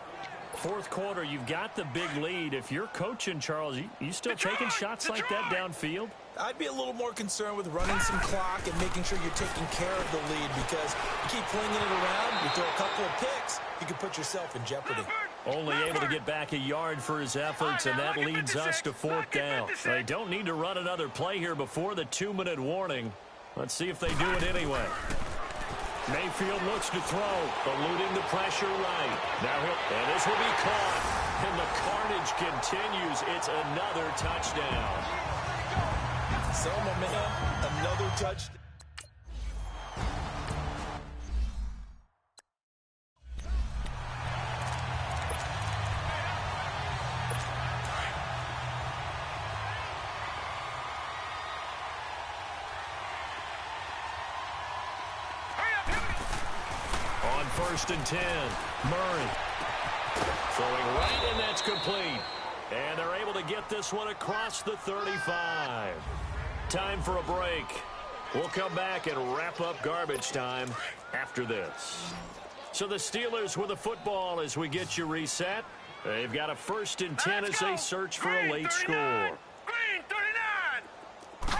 S1: Fourth quarter, you've got the big lead. If you're coaching, Charles, you still taking shots like that downfield?
S2: I'd be a little more concerned with running some clock and making sure you're taking care of the lead, because you keep flinging it around, you throw a couple of picks, you can put yourself in jeopardy.
S1: Only able to get back a yard for his efforts, and that leads us to fourth down. They don't need to run another play here before the 2-minute warning. Let's see if they do it anyway. Mayfield looks to throw, eluding the pressure right. Now and this will be caught. And the carnage continues. It's another touchdown.
S2: So momentum, another touchdown.
S1: First and 10. Murray throwing right, and that's complete. And they're able to get this one across the 35. Time for a break. We'll come back and wrap up garbage time after this. So the Steelers with the football as we get you reset. They've got a first and 10 as they search for a late score.
S3: Green 39.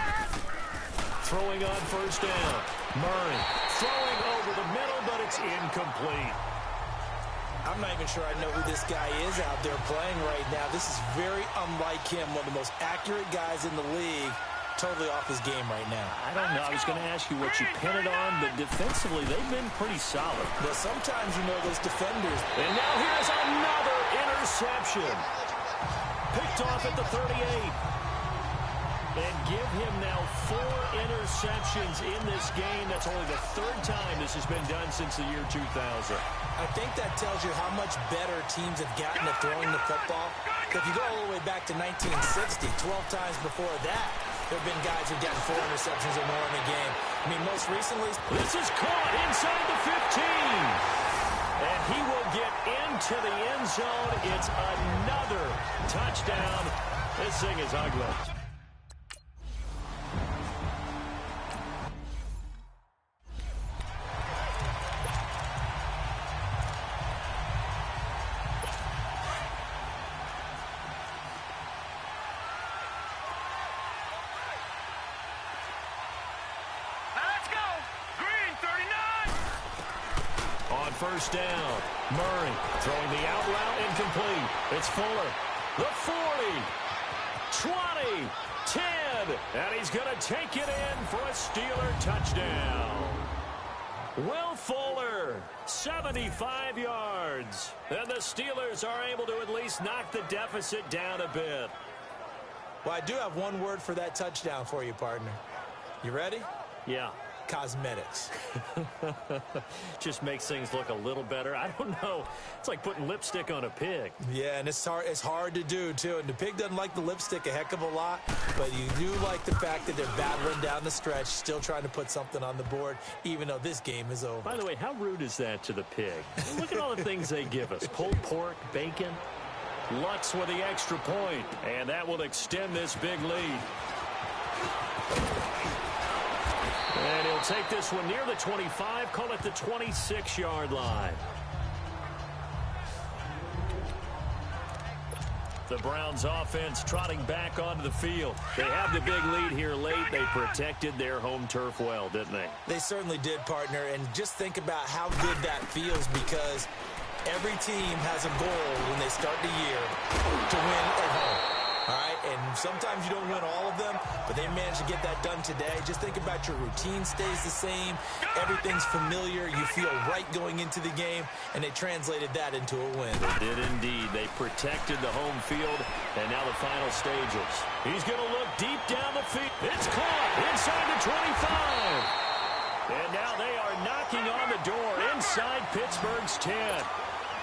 S1: Throwing on first down. Murray throwing over the middle, but it's incomplete.
S2: I'm not even sure I know who this guy is out there playing right now. This is very unlike him, one of the most accurate guys in the league. Totally off his game right now.
S1: I don't know. I was going to ask you what you pin it on, but defensively, they've been pretty solid.
S2: But sometimes, you know, those defenders.
S1: And now here's another interception. Picked off at the 38. And give him now 4 interceptions in this game. That's only the 3rd time this has been done since the year 2000.
S2: I think that tells you how much better teams have gotten at throwing the football. If you go all the way back to 1960, 12 times before that, there have been guys who've gotten 4 interceptions or more in a game. I mean, most recently,
S1: this is caught inside the 15. And he will get into the end zone. It's another touchdown. This thing is ugly. First down. Murray throwing the out route incomplete. It's Fuller. The 40. 20. 10. And he's going to take it in for a Steeler touchdown. Will Fuller, 75 yards. And the Steelers are able to at least knock the deficit down a bit.
S2: Well, I do have one word for that touchdown for you, partner. You ready?
S1: Yeah.
S2: Cosmetics.
S1: Just makes things look a little better. I don't know. It's like putting lipstick on a pig.
S2: Yeah, and it's hard to do, too. And the pig doesn't like the lipstick a heck of a lot, but you do like the fact that they're battling down the stretch, still trying to put something on the board, even though this game is over.
S1: By the way, how rude is that to the pig? Look at all the things they give us. Pulled pork, bacon. Lutz with the extra point, and that will extend this big lead. And he'll take this one near the 25, call it the 26-yard line. The Browns offense trotting back onto the field. They have the big lead here late. They protected their home turf well, didn't they?
S2: They certainly did, partner. And just think about how good that feels, because every team has a goal when they start the year to win at home. All right, and sometimes you don't win all of them, but they managed to get that done today. Just think about your routine stays the same. Everything's familiar. You feel right going into the game, and they translated that into a win.
S1: They did indeed. They protected the home field, and now the final stages. He's going to look deep down the field. It's caught inside the 25. And now they are knocking on the door inside Pittsburgh's 10.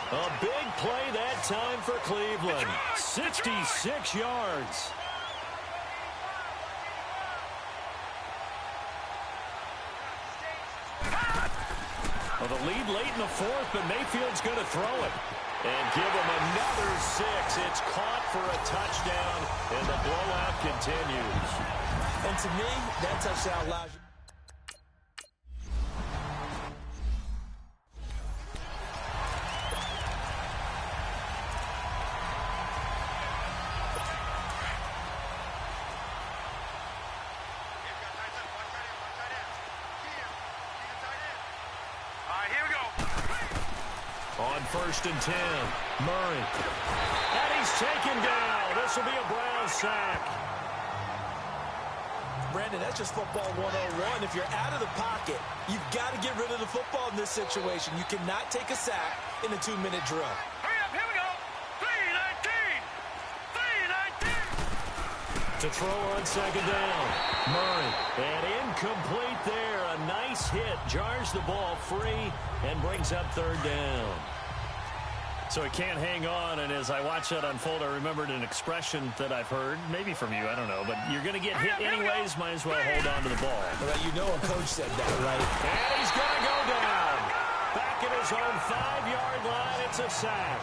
S1: A big play that time for Cleveland. 66 yards. Well, the lead late in the fourth, but Mayfield's going to throw it. And give him another 6. It's caught for a touchdown, and the blowout continues.
S2: And to me, that touchdown allows you.
S1: On 1st and 10, Murray. And he's taken down. This will be a Brown sack.
S2: Brandon, that's just football 101. If you're out of the pocket, you've got to get rid of the football in this situation. You cannot take a sack in a 2-minute drill.
S3: Hurry up, here we go. 3-19. 3-19.
S1: To throw on 2nd down, Murray. And incomplete there. A nice hit. Jars the ball free and brings up 3rd down. So he can't hang on, and as I watch that unfold, I remembered an expression that I've heard, maybe from you, I don't know, but you're going to get hit anyways, might as well hold on to the ball.
S2: Well, you know a coach said that, right?
S1: And he's going to go down. Back at his own 5-yard line, it's a sack.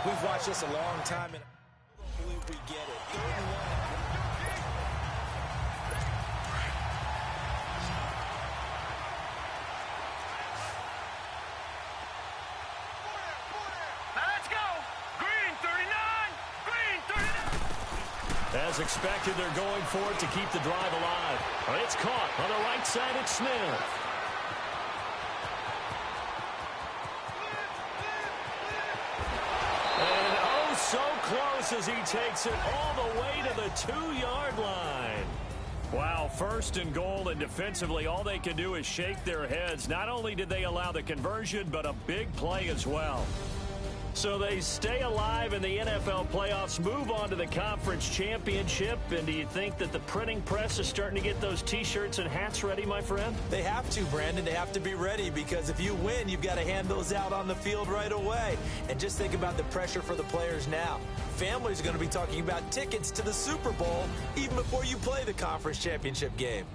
S2: We've watched this a long time, and I don't believe we get it. 3rd and 1.
S1: As expected, they're going for it to keep the drive alive. It's caught on the right side. It's Smith. And oh, so close as he takes it all the way to the 2-yard line. Wow, 1st and goal, and defensively, all they can do is shake their heads. Not only did they allow the conversion, but a big play as well. So they stay alive in the NFL playoffs, move on to the conference championship. And do you think that the printing press is starting to get those T-shirts and hats ready, my friend?
S2: They have to, Brandon. They have to be ready, because if you win, you've got to hand those out on the field right away. And just think about the pressure for the players now. Families are going to be talking about tickets to the Super Bowl even before you play the conference championship game.